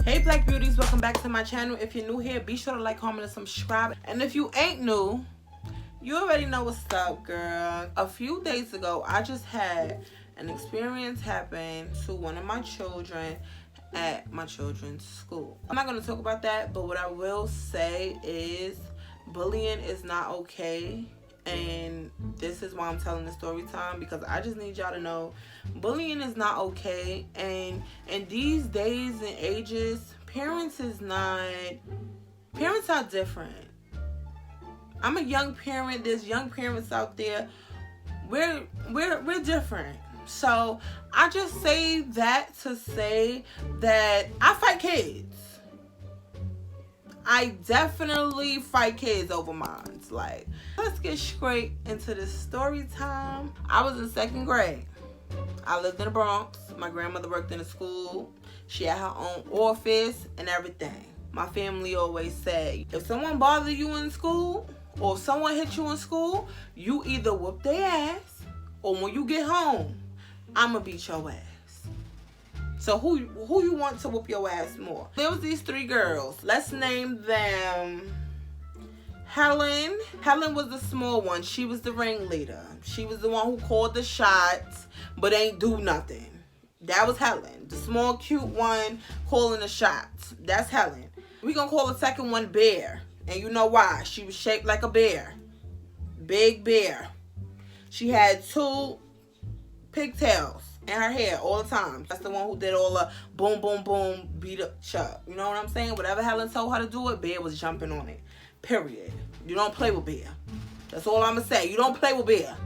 Hey Black Beauties, welcome back to my channel. If you're new here, be sure to like, comment, and subscribe. And if you ain't new, you already know what's up, girl. A few days ago, I just had an experience happen to one of my children at my children's school. I'm not going to talk about that, but what I will say is bullying is not okay. And this is why I'm telling the story time, because I just need y'all to know bullying is not okay. And in these days and ages, parents are different. I'm a young parent. There's young parents out there. We're different. So I just say that to say that I fight kids. I definitely fight kids over mine. Like, let's get straight into the story time. I was in 2nd grade. I lived in the Bronx. My grandmother worked in a school. She had her own office and everything. My family always said, if someone bothered you in school or if someone hit you in school, you either whoop their ass or when you get home, I'ma beat your ass. So who you want to whoop your ass more? There was these 3 girls. Let's name them Helen. Helen was the small one. She was the ringleader. She was the one who called the shots but ain't do nothing. That was Helen. The small cute one calling the shots. That's Helen. We gonna call the second one Bear. And you know why? She was shaped like a bear. Big bear. She had 2 pigtails in her hair all the time. That's the one who did all the boom, boom, boom, beat up shut. You know what I'm saying? Whatever Helen told her to do it, Bear was jumping on it. Period. You don't play with Bear. That's all I'm going to say. You don't play with Bear.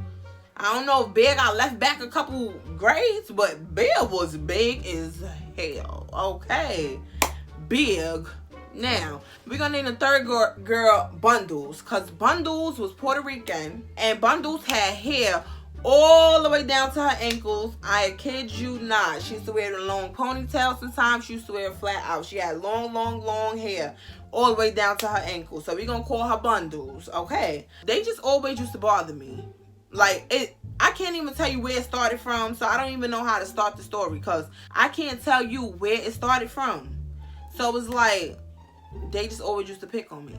I don't know if Bear got left back a couple grades, but Bear was big as hell. Okay. Big. Now, we're going to name the 3rd girl Bundles, because Bundles was Puerto Rican, and Bundles had hair all the way down to her ankles. I kid you not. She used to wear a long ponytail sometimes. She used to wear it flat out. She had long hair all the way down to her ankles. So we're going to call her Bundles, okay? They just always used to bother me. Like, I can't even tell you where it started from, so I don't even know how to start the story, because I can't tell you where it started from. So it's like, they just always used to pick on me.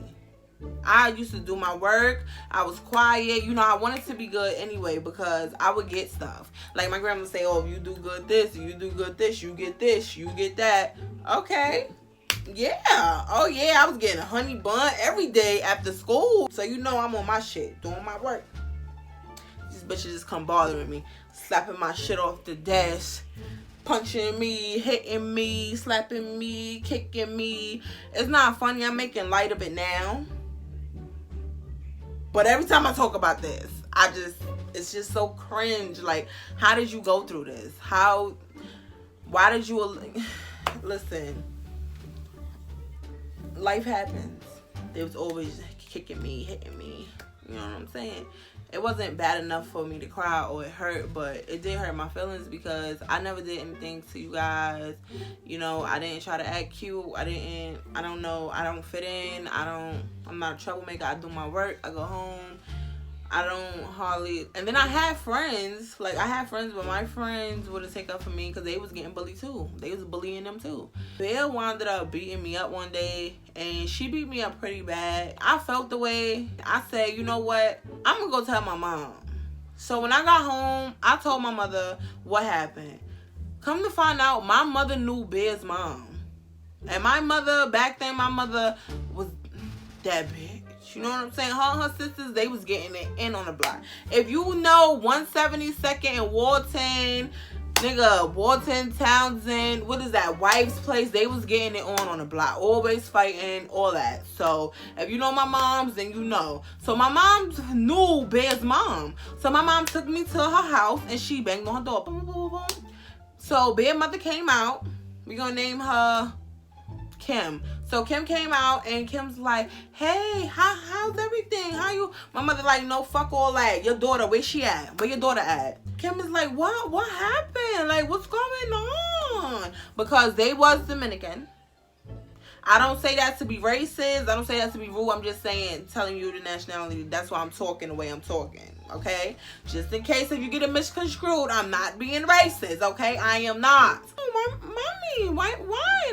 I used to do my work. I was quiet. You know, I wanted to be good anyway because I would get stuff. Like my grandma would say, oh, you do good this, you do good this, you get this, you get that. Okay. Yeah. Oh, yeah. I was getting a honey bun every day after school. So, you know, I'm on my shit, doing my work. These bitches just come bothering me, slapping my shit off the desk, punching me, hitting me, slapping me, kicking me. It's not funny. I'm making light of it now. But every time I talk about this, it's just so cringe. Like, how did you go through this? Why did you, listen, life happens. They was always kicking me, hitting me. You know what I'm saying? It wasn't bad enough for me to cry or it hurt, but it did hurt my feelings because I never did anything to you guys. You know, I didn't try to act cute. I don't know. I don't fit in. I'm not a troublemaker. I do my work. I go home. I don't hardly, and then I had friends, but my friends wouldn't take up for me because they was getting bullied too. They was bullying them too. Bear wound up beating me up one day, and she beat me up pretty bad. I felt the way. I said, you know what? I'm going to go tell my mom. So when I got home, I told my mother what happened. Come to find out, my mother knew Bear's mom. And my mother, back then, my mother was that big. You know what I'm saying? Her and her sisters, they was getting it in on the block. If you know 172nd and Walton, nigga, Walton, Townsend, what is that, Wife's Place, they was getting it on the block. Always fighting, all that. So, if you know my moms, then you know. So, my mom knew Bear's mom. So, my mom took me to her house, and she banged on her door. Boom, boom, boom, boom. So, Bear mother came out. We gonna name her Kim. So Kim came out and Kim's like, hey, how's everything? How you? My mother like, no, fuck all that. Your daughter, where she at? Where your daughter at? Kim is like, what happened? Like, what's going on? Because they was Dominican. I don't say that to be racist. I don't say that to be rude. I'm just saying, telling you the nationality. That's why I'm talking the way I'm talking. Okay? Just in case if you get it misconstrued, I'm not being racist. Okay? I am not. Oh, mommy, mean? Why?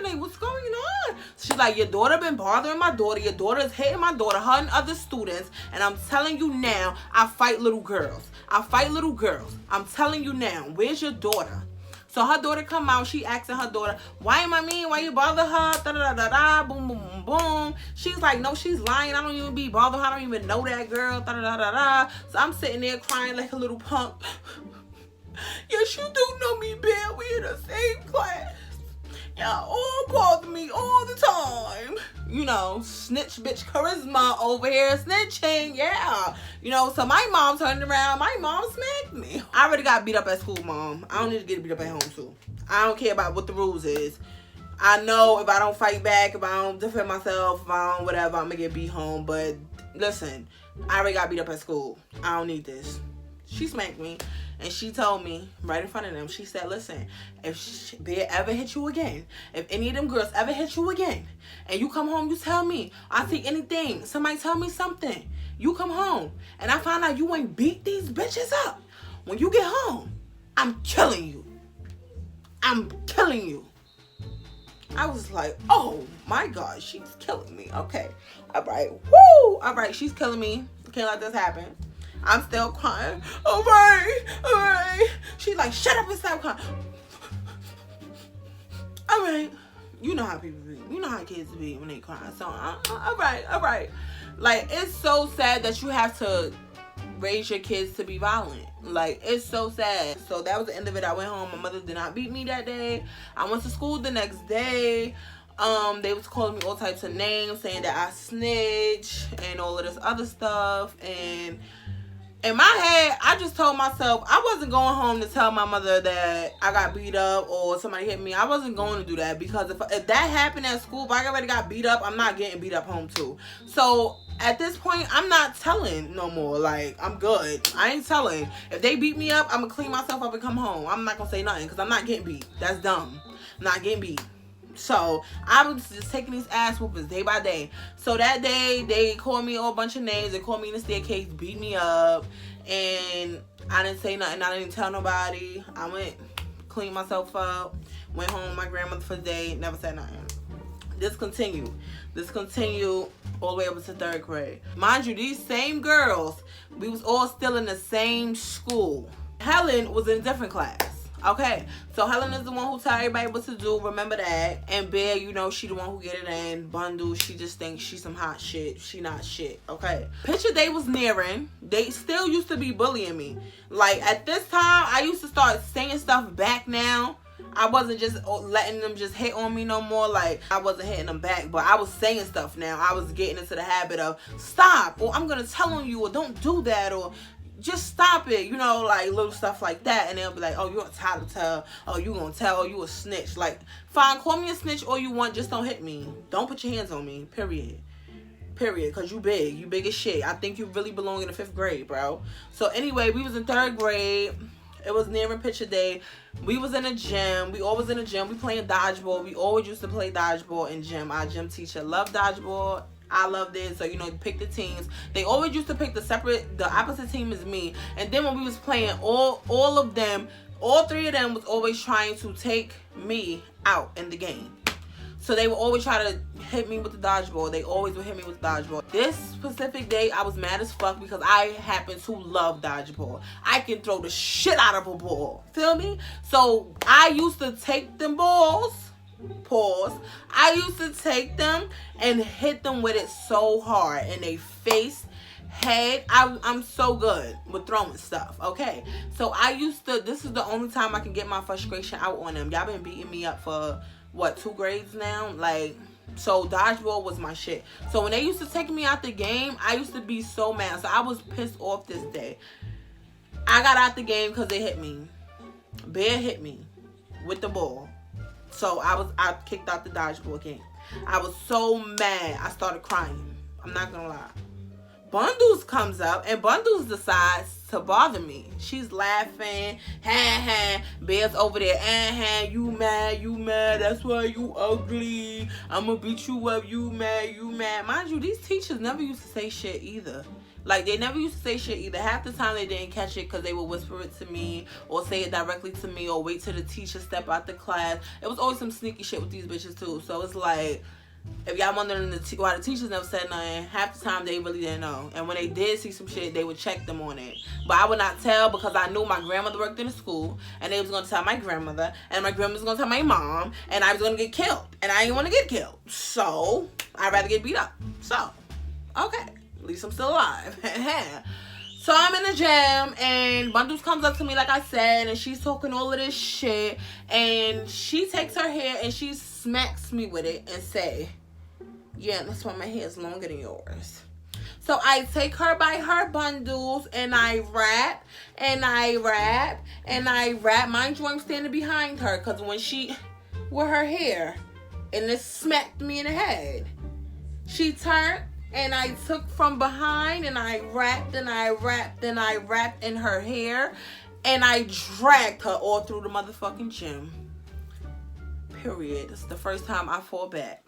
Like, what's going on? She's like, your daughter been bothering my daughter. Your daughter is hitting my daughter, her and other students. And I'm telling you now, I fight little girls. I fight little girls. I'm telling you now. Where's your daughter? So her daughter come out. She asking her daughter, why am I mean? Why you bother her? Da da da da da. Boom boom boom boom. She's like, no, she's lying. I don't even be bothered her. I don't even know that girl. Da da da da da. So I'm sitting there crying like a little punk. Yes, you do know me, Bill. We in the same class. Y'all all bother me all the time. You know, snitch bitch charisma over here snitching. Yeah. You know, so my mom turned around. My mom smacked me. I already got beat up at school, Mom. I don't need to get beat up at home, too. I don't care about what the rules is. I know if I don't fight back, if I don't defend myself, if I don't whatever, I'm going to get beat home. But listen, I already got beat up at school. I don't need this. She smacked me. And she told me right in front of them, she said, listen, if Bear ever hit you again, if any of them girls ever hit you again, and you come home, you tell me. I see anything. Somebody tell me something. You come home, and I find out you ain't beat these bitches up. When you get home, I'm killing you. I'm killing you. I was like, oh, my God, she's killing me. Okay. All right. Woo! All right, she's killing me. Can't let this happen. I'm still crying. All right. She's like, shut up and stop crying. All right. You know how people be. You know how kids be when they cry. So, all right. Like, it's so sad that you have to raise your kids to be violent. Like, it's so sad. So, that was the end of it. I went home. My mother did not beat me that day. I went to school the next day. They was calling me all types of names, saying that I snitch and all of this other stuff. And in my head, I just told myself I wasn't going home to tell my mother that I got beat up or somebody hit me. I wasn't going to do that because if that happened at school, if I already got beat up, I'm not getting beat up home too. So at this point, I'm not telling no more. Like, I'm good. I ain't telling. If they beat me up, I'm going to clean myself up and come home. I'm not going to say nothing because I'm not getting beat. That's dumb. I'm not getting beat. So I was just taking these ass whoopers day by day. So that day they called me a whole bunch of names. They called me in the staircase, beat me up, and I didn't say nothing. I didn't tell nobody. I went, cleaned myself up, went home with my grandmother for the day, never said nothing. This continued all the way up to 3rd grade. Mind you, these same girls, we was all still in the same school. Helen was in a different class. Okay, so Helen is the one who tell everybody what to do. Remember that. And Bear, you know, she the one who get it in. Bundle, she just thinks she's some hot shit. She not shit. Okay. Picture day was nearing. They still used to be bullying me. Like, at this time, I used to start saying stuff back now. I wasn't just letting them just hit on me no more. Like, I wasn't hitting them back, but I was saying stuff now. I was getting into the habit of, stop, or I'm going to tell on you, or don't do that, or just stop it, you know, like little stuff like that. And they'll be like, oh, you're a tattletale. Oh, you gonna tell? Oh, you a snitch. Like, fine, call me a snitch all you want, just don't hit me. Don't put your hands on me, period. Because you big as shit. I think you really belong in the 5th grade, bro. So anyway, we was in 3rd grade. It was nearing picture day. We was in a gym. We always in a gym. We playing dodgeball. We always used to play dodgeball in gym. Our gym teacher loved dodgeball. I loved it. So, you know, you pick the teams. They always used to pick the opposite team as me. And then when we was playing, all of them, all 3 of them was always trying to take me out in the game. So they would always try to hit me with the dodgeball. They always would hit me with the dodgeball. This specific day, I was mad as fuck because I happen to love dodgeball. I can throw the shit out of a ball. Feel me? So I used to take them balls. Pause. I used to take them and hit them with it so hard in their face, head. I'm so good with throwing stuff. Okay, so I used to. This is the only time I can get my frustration out on them. Y'all been beating me up for what, 2 grades now? Like, so dodgeball was my shit. So when they used to take me out the game, I used to be so mad. So I was pissed off this day. I got out the game because they hit me. Bear hit me with the ball. So I kicked out the dodgeball game. I was so mad. I started crying. I'm not gonna lie. Bundles comes up and Bundles decides to bother me. She's laughing. Bear's over there. You mad. That's why you ugly. I'm gonna beat you up. You mad. Mind you, these teachers never used to say shit either. Like, they never used to say shit either. Half the time they didn't catch it because they would whisper it to me or say it directly to me or wait till the teacher step out the class. It was always some sneaky shit with these bitches too. So it's like, if y'all wondering why the teachers never said nothing, half the time they really didn't know. And when they did see some shit, they would check them on it. But I would not tell because I knew my grandmother worked in the school, and they was going to tell my grandmother, and my grandmother was going to tell my mom, and I was going to get killed. And I didn't want to get killed. So, I'd rather get beat up. So, okay. At least I'm still alive. So I'm in the gym, and Bundles comes up to me like I said, and she's talking all of this shit, and she takes her hair and she smacks me with it and say, yeah, that's why my hair is longer than yours. So I take her by her bundles, and I rap, and I rap, and I rap. Mind you, I'm standing behind her, because when she, with her hair, and it smacked me in the head, she turned, and I took from behind, and I rapped, and I rapped, and I rapped in her hair, and I dragged her all through the motherfucking gym. Period. It's the first time I fall back.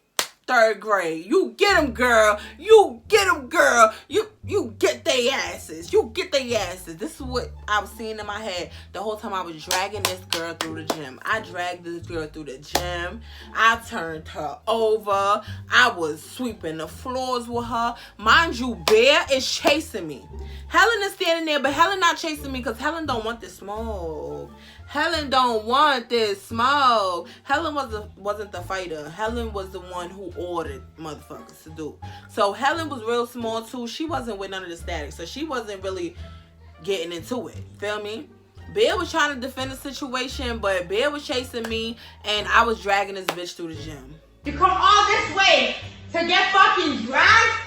3rd grade. You get them, girl. You get them, girl. You get they asses. You get they asses. This is what I was seeing in my head the whole time I was dragging this girl through the gym. I dragged this girl through the gym. I turned her over. I was sweeping the floors with her. Mind you, Bear is chasing me. Helen is standing there, but Helen not chasing me because Helen don't want this smoke. Helen don't want this smoke. Helen wasn't the fighter. Helen was the one who ordered motherfuckers to do. So Helen was real small too. She wasn't with none of the static. So she wasn't really getting into it. Feel me? Bear was trying to defend the situation, but Bear was chasing me, and I was dragging this bitch through the gym. You come all this way to get fucking dragged?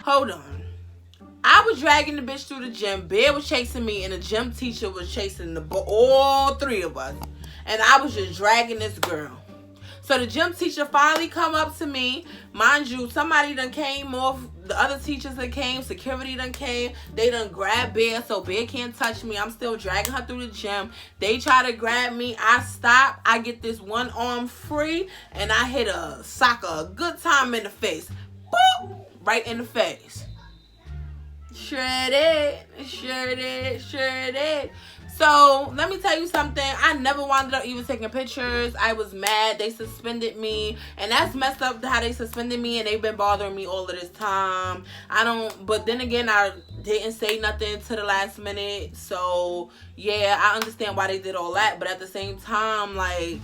Hold on. I was dragging the bitch through the gym. Bear was chasing me, and the gym teacher was chasing all 3 of us. And I was just dragging this girl. So the gym teacher finally come up to me. Mind you, somebody done came off. The other teachers that came. Security done came. They done grabbed Bear, so Bear can't touch me. I'm still dragging her through the gym. They try to grab me. I stop. I get this one arm free, and I hit a soccer a good time in the face. Boop! Right in the face. Sure did. So, let me tell you something. I never wound up even taking pictures. I was mad. They suspended me. And that's messed up how they suspended me. And they've been bothering me all of this time. But then again, I didn't say nothing to the last minute. So, yeah, I understand why they did all that. But at the same time, like,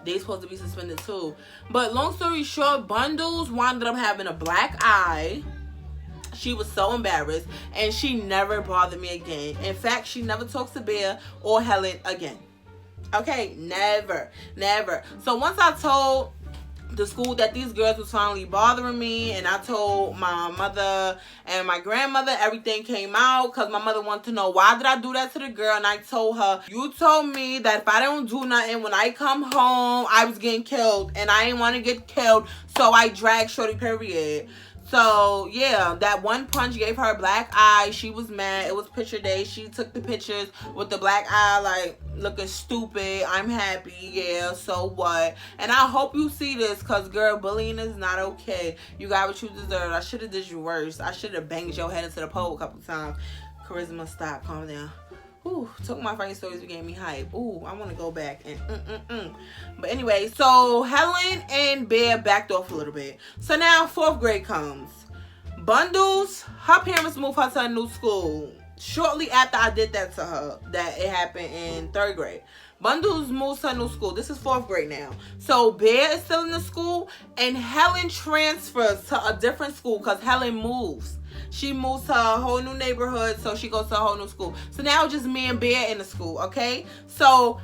they supposed to be suspended too. But long story short, Bundles wound up having a black eye. She was so embarrassed, and she never bothered me again. In fact, she never talks to Bear or Helen again. Okay, never. So once I told the school that these girls was finally bothering me, and I told my mother and my grandmother, everything came out because my mother wanted to know why did I do that to the girl. And I told her, you told me that if I don't do nothing when I come home, I was getting killed, and I didn't want to get killed, so I dragged Shorty, period. So, yeah, that one punch gave her a black eye. She was mad. It was picture day. She took the pictures with the black eye, like, looking stupid. I'm happy. Yeah, so what? And I hope you see this, because, girl, bullying is not okay. You got what you deserve. I should have did you worse. I should have banged your head into the pole a couple times. Charisma, stop. Calm down. Ooh, talking about funny stories became me hype. Ooh, I want to go back and But anyway, so Helen and Bear backed off a little bit. So now 4th grade comes. Bundles, her parents moved her to a new school. Shortly after I did that to her, that it happened in 3rd grade. Bundles moves to a new school. This is 4th grade now. So Bear is still in the school, and Helen transfers to a different school because Helen moves. She moves to a whole new neighborhood, so she goes to a whole new school. So now it's just me and Bear in the school, okay? So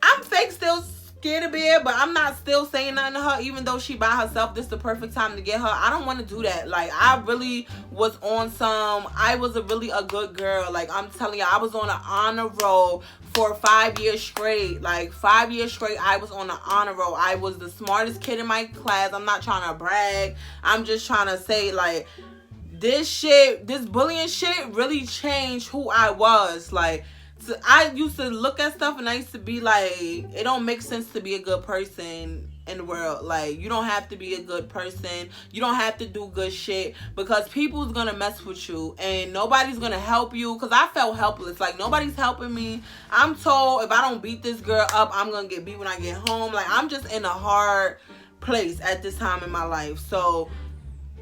I'm fake still scared of Bear, but I'm not still saying nothing to her, even though she by herself. This is the perfect time to get her. I don't want to do that. Like, I really was on some, I was really a good girl. Like, I'm telling you, I was on an honor roll for 5 years straight. Like, 5 years straight, I was on an honor roll. I was the smartest kid in my class. I'm not trying to brag. I'm just trying to say, like, this bullying shit really changed who I was. Like, so I used to look at stuff and I used to be like, it don't make sense to be a good person in the world. Like, you don't have to be a good person. You don't have to do good shit, because people's gonna mess with you and nobody's gonna help you. Because I felt helpless. Like, nobody's helping me. I'm told if I don't beat this girl up, I'm gonna get beat when I get home. Like, I'm just in a hard place at this time in my life. So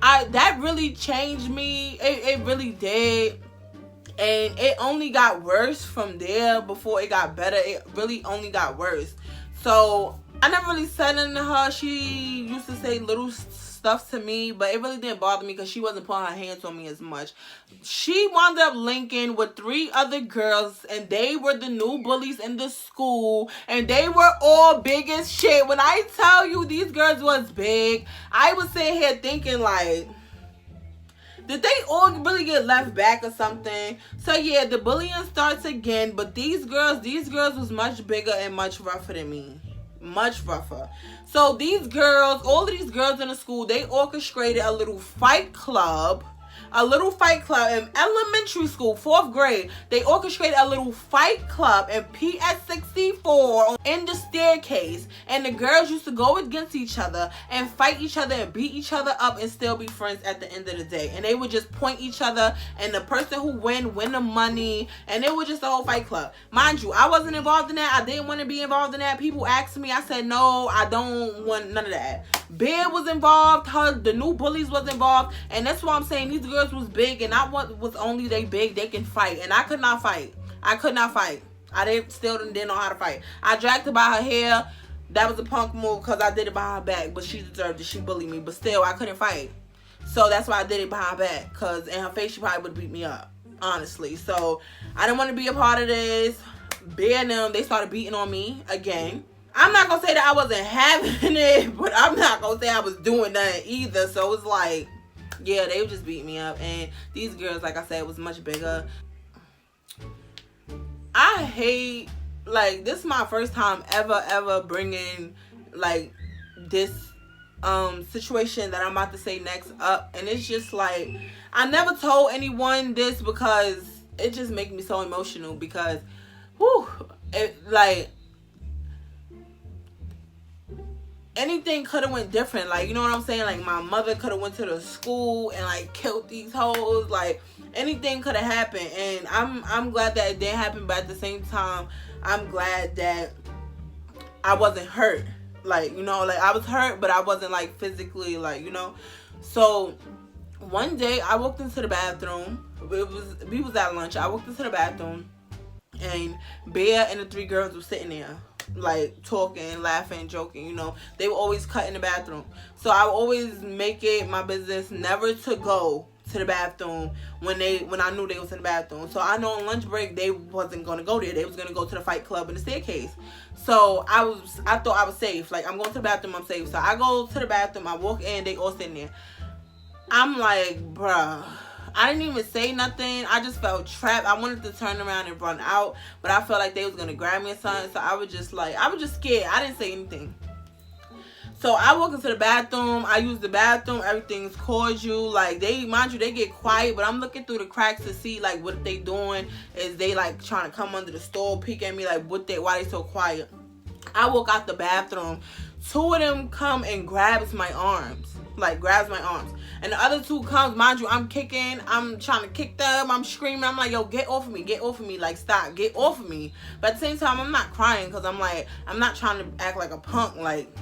that really changed me. It really did. And it only got worse from there before it got better. It really only got worse. So I never really said anything to her. She used to say little stuff to me, but it really didn't bother me because she wasn't putting her hands on me as much. She wound up linking with 3 other girls, and they were the new bullies in the school, and they were all big as shit. When I tell you these girls was big, I was sitting here thinking like, did they all really get left back or something? So yeah, the bullying starts again, but these girls was much bigger and much rougher than me. Much rougher. So these girls, all of these girls in the school, they orchestrated a little fight club. In elementary school, 4th grade. They orchestrated a little fight club in PS64 in the staircase. And the girls used to go against each other and fight each other and beat each other up and still be friends at the end of the day. And they would just point each other, and the person who win the money. And it was just a whole fight club. Mind you, I wasn't involved in that. I didn't want to be involved in that. People asked me. I said, no, I don't want none of that. Bear was involved. The new bullies was involved. And that's why I'm saying these girls was big, and not what was only they big, they can fight. And I could not fight. I still didn't know how to fight. I dragged her by her hair. That was a punk move because I did it behind her back, but she deserved it. She bullied me, but still I couldn't fight. So that's why I did it behind her back, because in her face she probably would beat me up, honestly. So I didn't want to be a part of this. Bear and them, they started beating on me again. I'm not gonna say that I wasn't having it, but I'm not gonna say I was doing that either. So it's like, yeah, they would just beat me up. And these girls, like I said, was much bigger. I hate, like, this is my first time ever bringing, like, this situation that I'm about to say next up. And it's just like, I never told anyone this because it just makes me so emotional. Because, whew, like, anything could have went different. Like, you know what I'm saying? Like, my mother could have went to the school and, like, killed these hoes. Like, anything could have happened. And I'm glad that it didn't happen. But at the same time, I'm glad that I wasn't hurt. Like, you know, like, I was hurt, but I wasn't, like, physically, like, you know. So one day I walked into the bathroom. We was at lunch. I walked into the bathroom, and Bear and the 3 girls were sitting there, like, talking, laughing, joking, you know. They would always cut in the bathroom. So I would always make it my business never to go to the bathroom when I knew they was in the bathroom. So I know on lunch break they wasn't gonna go there. They was gonna go to the fight club in the staircase. So I thought I was safe. Like, I'm going to the bathroom, I'm safe. So I go to the bathroom, I walk in, they all sitting there. I'm like, bruh, I didn't even say nothing. I just felt trapped. I wanted to turn around and run out, but I felt like they was gonna grab me or something. So I was just scared. I didn't say anything. So I walk into the bathroom. I use the bathroom. Everything's cordial. Like, mind you, they get quiet, but I'm looking through the cracks to see, like, what they doing. Is they, like, trying to come under the stall, peek at me, like, why they so quiet? I walk out the bathroom. 2 of them come and grabs my arms. And the other 2 comes, mind you, I'm kicking. I'm trying to kick them. I'm screaming. I'm like, yo, get off of me. Get off of me. Like, stop. Get off of me. But at the same time, I'm not crying because I'm like, I'm not trying to act like a punk. Like,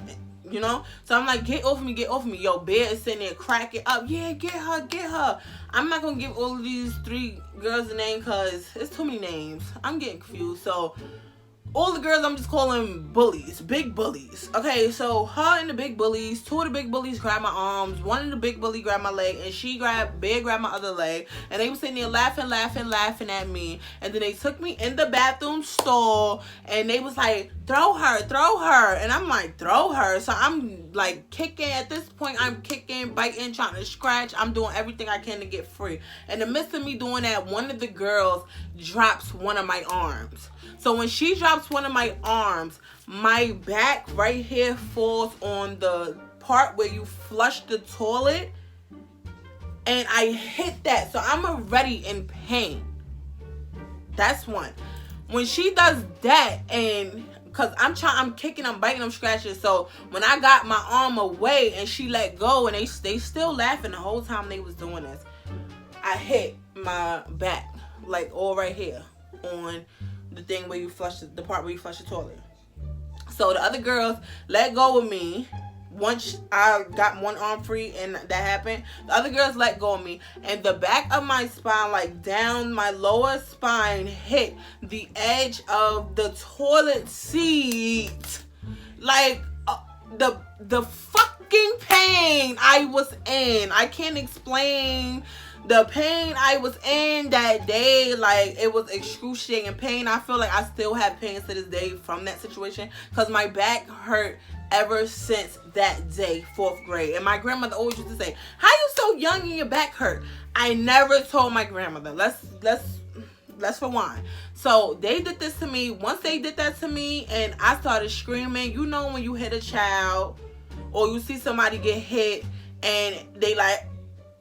you know? So I'm like, get off of me. Get off of me. Yo, Bear is sitting there cracking up. Yeah, get her. I'm not going to give all of these 3 girls a name because it's too many names. I'm getting confused. So all the girls, I'm just calling bullies, big bullies. Okay, so her and the big bullies, 2 of the big bullies grabbed my arms, 1 of the big bully grabbed my leg, and Bear grabbed my other leg, and they were sitting there laughing at me. And then they took me in the bathroom stall, and they was like, throw her, and I'm like, throw her. So I'm like kicking. At this point, I'm kicking, biting, trying to scratch. I'm doing everything I can to get free. In the midst of me doing that, one of the girls drops one of my arms. So when she drops one of my arms, my back right here falls on the part where you flush the toilet, and I hit that. So I'm already in pain. That's one. When she does that and Cause I'm kicking, I'm biting, I'm scratching. So when I got my arm away and she let go, and they still laughing the whole time they was doing this, I hit my back, like all right here on the thing where you flush the part where you flush the toilet. So the other girls let go of me. Once I got one arm free and that happened, the other girls let go of me, and the back of my spine, like down my lower spine, hit the edge of the toilet seat. Like the fucking pain I was in, I can't explain the pain I was in that day. Like, it was excruciating pain. I feel like I still have pain to this day from that situation, because my back hurt ever since that day, 4th grade. And my grandmother always used to say, how you so young and your back hurt? I never told my grandmother. Let's rewind. So they did this to me. Once they did that to me and I started screaming, you know when you hit a child or you see somebody get hit and they like,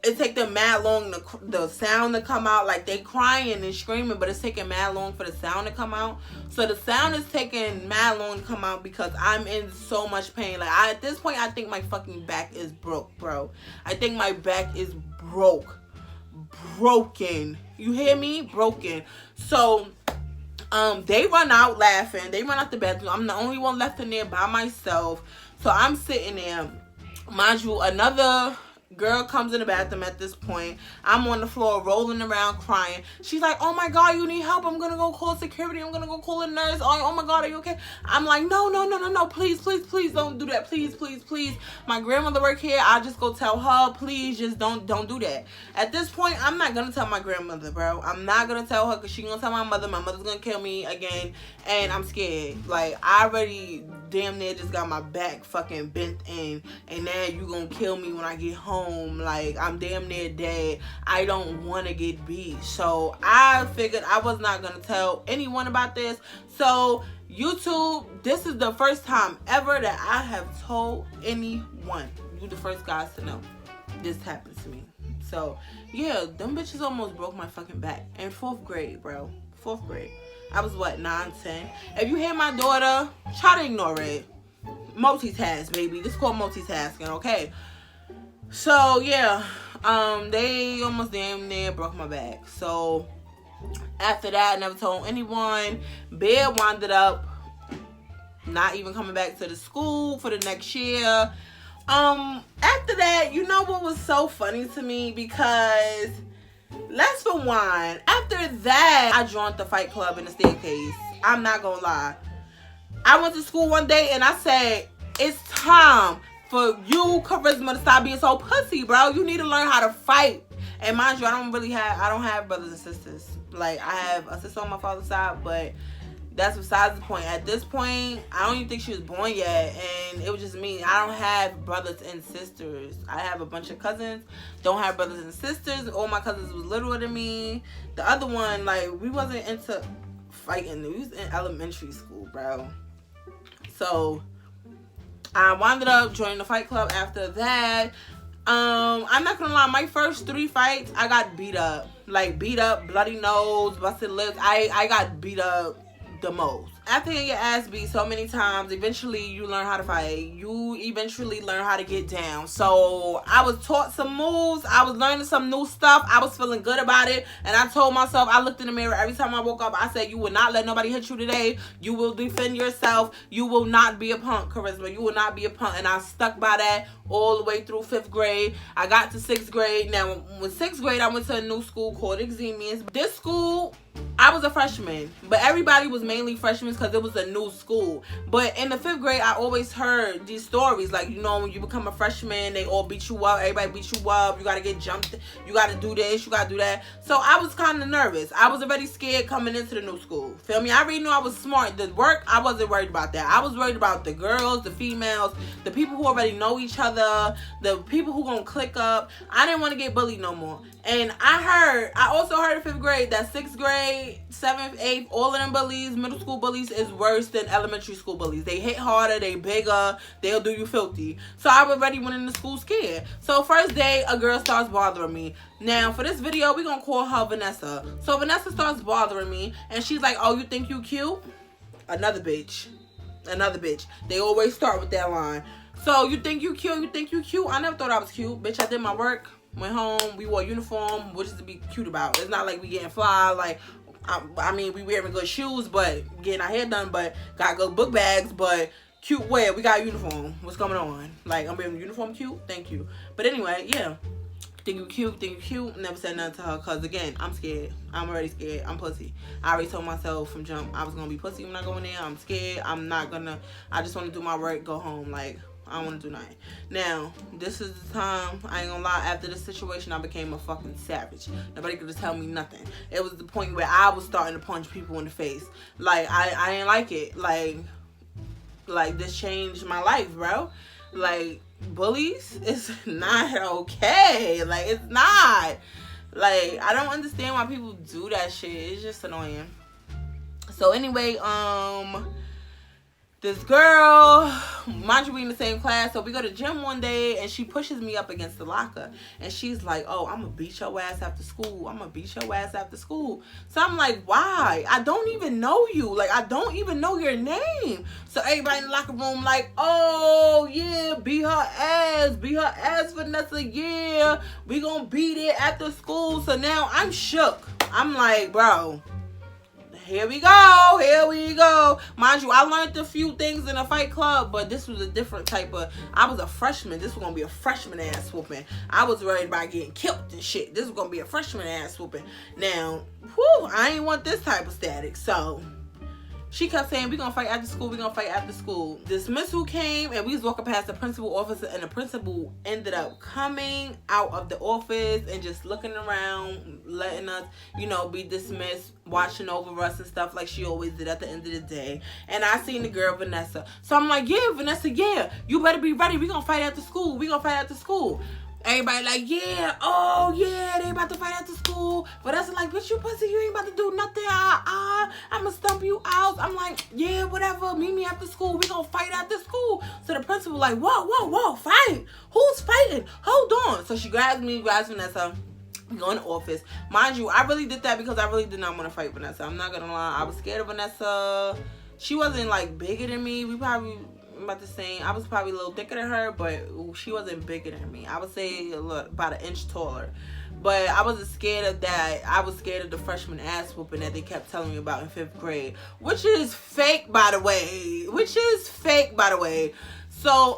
it take them mad long the sound to come out. Like, they crying and screaming, but it's taking mad long for the sound to come out. So the sound is taking mad long to come out because I'm in so much pain. Like, at this point, I think my fucking back is broke, bro. I think my back is broken. You hear me? Broken. So they run out laughing. They run out the bathroom. I'm the only one left in there by myself. So I'm sitting there. Mind you, another girl comes in the bathroom at this point. I'm on the floor rolling around crying. She's like, oh my God, you need help. I'm gonna go call security. I'm gonna go call a nurse. Oh my God, are you okay? I'm like, no. Please don't do that. Please. My grandmother work here. I'll just go tell her. Please just don't do that. At this point, I'm not gonna tell my grandmother, bro. I'm not gonna tell her because she's gonna tell my mother. My mother's gonna kill me again. And I'm scared. Like, I already damn near just got my back fucking bent in. And now you gonna kill me when I get home. Like, I'm damn near dead. I don't want to get beat. So I figured I was not gonna tell anyone about this. So YouTube, this is the first time ever that I have told anyone. You the first guys to know this happened to me. So yeah, them bitches almost broke my fucking back in 4th grade, bro. 4th grade. I was what, 9, 10. If you hear my daughter, try to ignore it. Multitask, baby. This is called multitasking, okay? So yeah, they almost damn near broke my back. So after that, I never told anyone. Bear wound up not even coming back to the school for the next year. After that, you know what was so funny to me? Because let's rewind. After that, I joined the fight club in the staircase. I'm not gonna lie. I went to school one day and I said, it's time for you, Charisma, to stop being so pussy, bro. You need to learn how to fight. And mind you, I don't have brothers and sisters. Like, I have a sister on my father's side, but that's besides the point. At this point, I don't even think she was born yet, and it was just me. I don't have brothers and sisters. I have a bunch of cousins. Don't have brothers and sisters. All my cousins was littler than me. The other one, like, we wasn't into fighting. We was in elementary school, bro. So I wound up joining the fight club after that. I'm not gonna lie, my first 3 fights, I got beat up. Like, beat up, bloody nose, busted lips. I got beat up the most. After getting your ass beat so many times, eventually you learn how to fight. You eventually learn how to get down. So I was taught some moves. I was learning some new stuff. I was feeling good about it. And I told myself, I looked in the mirror every time I woke up. I said, you will not let nobody hit you today. You will defend yourself. You will not be a punk, Charisma. You will not be a punk. And I stuck by that all the way through 5th grade. I got to 6th grade. Now, with 6th grade, I went to a new school called Exemius. This school, I was a freshman, but everybody was mainly freshmen because it was a new school. But in the 5th grade, I always heard these stories, like, you know, when you become a freshman, they all beat you up, everybody beat you up, you gotta get jumped, you gotta do this, you gotta do that. So I was kind of nervous. I was already scared coming into the new school. Feel me? I already knew I was smart. The work, I wasn't worried about that. I was worried about the girls, the females, the people who already know each other, the people who gonna click up. I didn't want to get bullied no more. And I also heard in 5th grade that 6th grade, 7th, 8th, all of them bullies, middle school bullies, is worse than elementary school bullies. They hit harder, they bigger, they'll do you filthy. So I already went into school scared. So first day, a girl starts bothering me. Now, for this video, we're going to call her Vanessa. So Vanessa starts bothering me, and she's like, oh, you think you cute? Another bitch. Another bitch. They always start with that line. So you think you cute? You think you cute? I never thought I was cute. Bitch, I did my work. Went home. We wore uniform. What is to be cute about? It's not like we getting fly. Like, I mean, we wearing good shoes, but getting our hair done, but got good book bags, but cute wear. We got a uniform. What's going on? Like, I'm wearing uniform cute? Thank you. But anyway, yeah. Think you cute, think you cute. Never said nothing to her because, again, I'm scared. I'm already scared. I'm pussy. I already told myself from jump I was going to be pussy when I go in there. I'm scared. I'm not going to. I just want to do my work, go home. Like, I don't want to do nothing. Now, this is the time, I ain't gonna lie, after this situation, I became a fucking savage. Nobody could just tell me nothing. It was the point where I was starting to punch people in the face. Like, I ain't like it. Like this changed my life, bro. Like, bullies is not okay. Like, it's not. Like, I don't understand why people do that shit. It's just annoying. So anyway, this girl, mind you, we in the same class, so we go to gym one day, and she pushes me up against the locker, and she's like, oh, I'm gonna beat your ass after school. I'm gonna beat your ass after school. So I'm like, why? I don't even know you. Like, I don't even know your name. So everybody in the locker room like, oh, yeah, beat her ass, Vanessa, yeah. We gonna beat it after school. So now I'm shook. I'm like, bro, here we go. Mind you, I learned a few things in a fight club, but this was a different type of, I was a freshman. This was going to be a freshman ass whooping. I was worried about getting killed and shit. This was going to be a freshman ass whooping. Now, whew, I ain't want this type of static. So she kept saying, we going to fight after school. Dismissal came, and we was walking past the principal office, and the principal ended up coming out of the office and just looking around, letting us, you know, be dismissed, watching over us and stuff like she always did at the end of the day. And I seen the girl, Vanessa. So I'm like, yeah, Vanessa, yeah, you better be ready. We going to fight after school. Everybody like, yeah, oh yeah, they about to fight after school. But that's like, bitch, you pussy, you ain't about to do nothing. I'ma stump you out. I'm like, yeah, whatever, meet me after school. We gonna fight after school. So the principal like, whoa, fight. Who's fighting? Hold on. So she grabs me, grabs Vanessa. We go in the office. Mind you, I really did that because I really did not want to fight Vanessa. I'm not gonna lie. I was scared of Vanessa. She wasn't like bigger than me. We probably, I'm about to say, I was probably a little thicker than her, but she wasn't bigger than me. I would say about an inch taller. But I wasn't scared of that. I was scared of the freshman ass whooping that they kept telling me about in 5th grade. Which is fake, by the way. So,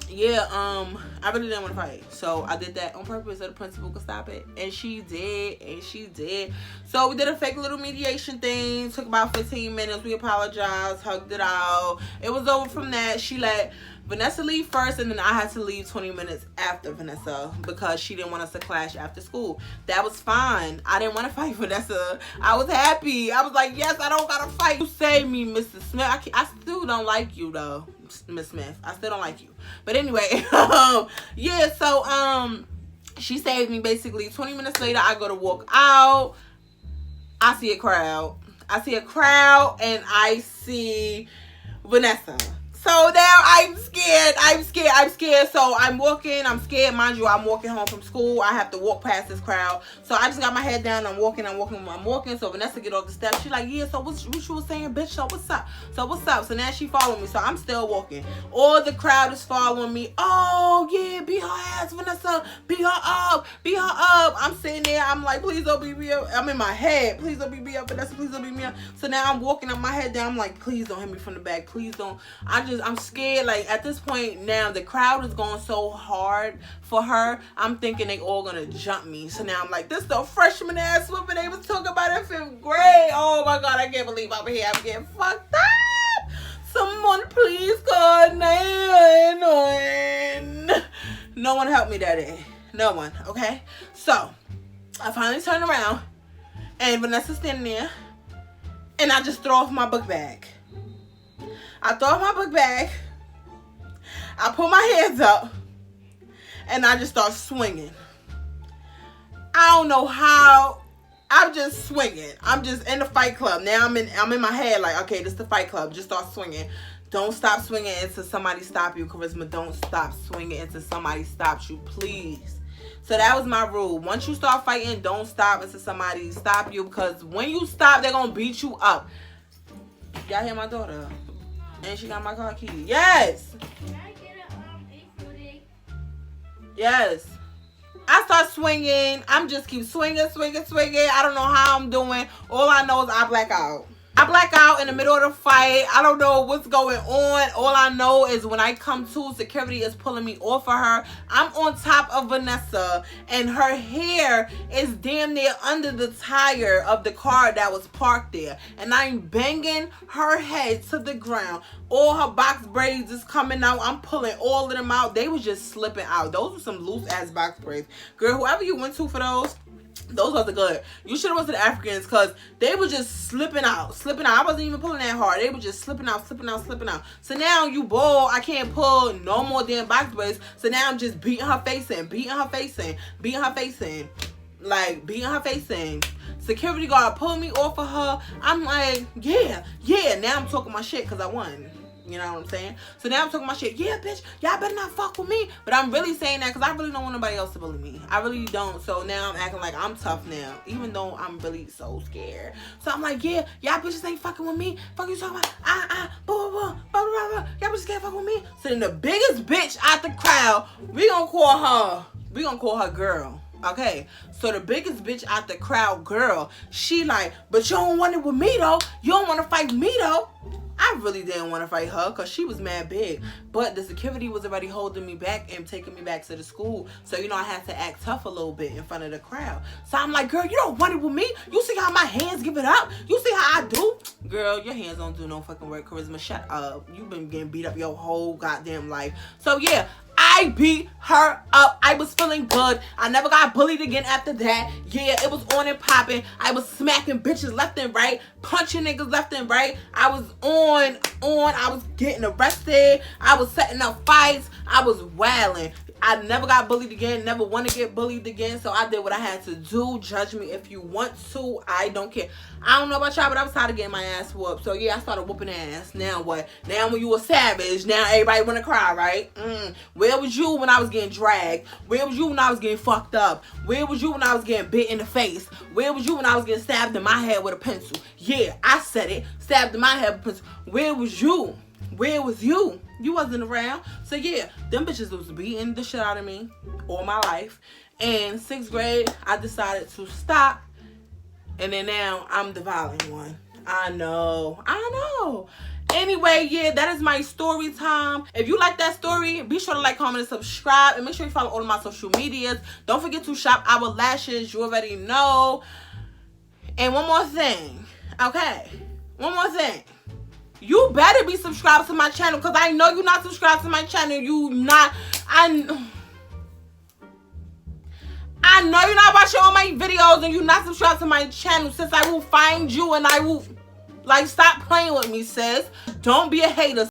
yeah, I really didn't want to fight. So I did that on purpose so the principal could stop it. And she did. So we did a fake little mediation thing. Took about 15 minutes. We apologized, hugged it out. It was over from that. She let Vanessa leave first, and then I had to leave 20 minutes after Vanessa because she didn't want us to clash after school. That was fine. I didn't want to fight Vanessa. I was happy. I was like, yes, I don't gotta fight. You saved me, Mr. Smith. I still don't like you, though, Miss Smith. I still don't like you. But anyway, yeah, so she saved me basically. 20 minutes later, I go to walk out. I see a crowd, and I see Vanessa. So now I'm scared. So I'm walking. I'm scared. Mind you, I'm walking home from school. I have to walk past this crowd. So I just got my head down. I'm walking. So Vanessa get off the steps. She like, yeah, so what you was saying, bitch? So what's up? So now she following me. So I'm still walking. All the crowd is following me. Oh, yeah, beat her ass, Vanessa. Beat her up. I'm sitting there. I'm like, please don't beat me up. I'm in my head. Please don't beat me up, Vanessa. Please don't beat me up. So now I'm walking up my head down. I'm like, please don't hit me from the back. Please don't. I'm scared. Like, at this point now, the crowd is going so hard for her. I'm thinking they all gonna jump me. So now I'm like, this the freshman ass whooping they was talking about in 5th grade. Oh my God, I can't believe I'm here. I'm getting fucked up. Someone please call 911. No one helped me that day. No one. Okay. So I finally turn around, and Vanessa's standing there, and I just throw off my book bag. I put my hands up, and I just start swinging. I don't know how. I'm just swinging. I'm just in the fight club. Now I'm in my head like, okay, this is the fight club. Just start swinging. Don't stop swinging until somebody stop you. Charisma, don't stop swinging until somebody stops you, please. So that was my rule. Once you start fighting, don't stop until somebody stop you, because when you stop, they're going to beat you up. Y'all hear my daughter? And she got my car key. Yes. Can I get a 840? Yes. I start swinging. I'm just keep swinging. I don't know how I'm doing. All I know is I black out. I black out in the middle of the fight. I don't know what's going on. All I know is when I come to, security is pulling me off of her. I'm on top of Vanessa, and her hair is damn near under the tire of the car that was parked there. And I'm banging her head to the ground. All her box braids is coming out. I'm pulling all of them out. They was just slipping out. Those were some loose ass box braids. Girl, whoever you went to for those wasn't good. You should have went to the Africans, because they were just slipping out. I wasn't even pulling that hard. They were just slipping out. So now you bald. I can't pull no more damn box braids. So now I'm just beating her face in. Like, beating her face in. Security guard pulled me off of her. I'm like, yeah. Now I'm talking my shit because I won. You know what I'm saying? So now I'm talking my shit. Yeah, bitch, y'all better not fuck with me. But I'm really saying that because I really don't want nobody else to bully me. I really don't. So now I'm acting like I'm tough now, even though I'm really so scared. So I'm like, yeah, y'all bitches ain't fucking with me. Fuck you talking about? Blah. Y'all bitches can't fuck with me. So then the biggest bitch out the crowd, we gonna call her girl. Okay, so the biggest bitch out the crowd, girl, she like, but you don't want it with me though. You don't want to fight me though. I really didn't want to fight her because she was mad big. But the security was already holding me back and taking me back to the school. So, you know, I had to act tough a little bit in front of the crowd. So I'm like, girl, you don't want it with me? You see how my hands give it up? You see how I do? Girl, your hands don't do no fucking work, Charisma. Shut up. You've been getting beat up your whole goddamn life. So, yeah. I beat her up. I was feeling good. I never got bullied again after that. Yeah, it was on and popping. I was smacking bitches left and right, punching niggas left and right. I was on. I was getting arrested. I was setting up fights. I was wilding. I never got bullied again. Never want to get bullied again. So I did what I had to do. Judge me if you want to. I don't care. I don't know about y'all, but I was tired of getting my ass whooped. So yeah, I started whooping ass. Now what? Now when you a savage, now everybody want to cry, right? Where was you when I was getting dragged? Where was you when I was getting fucked up? Where was you when I was getting bit in the face? Where was you when I was getting stabbed in my head with a pencil? Yeah, I said it. Stabbed in my head with a pencil. Where was you? Where was you? You wasn't around. So yeah, them bitches was beating the shit out of me all my life. In 6th grade, I decided to stop. And then now I'm the violent one. I know. Anyway, yeah, that is my story time. If you like that story, be sure to like, comment, and subscribe. And make sure you follow all of my social medias. Don't forget to shop our lashes. You already know. And one more thing. Okay. One more thing. You better be subscribed to my channel, because I know you're not subscribed to my channel. I know you're not watching all my videos and you're not subscribed to my channel, sis. I will find you and I will, like, stop playing with me, sis. Don't be a hater,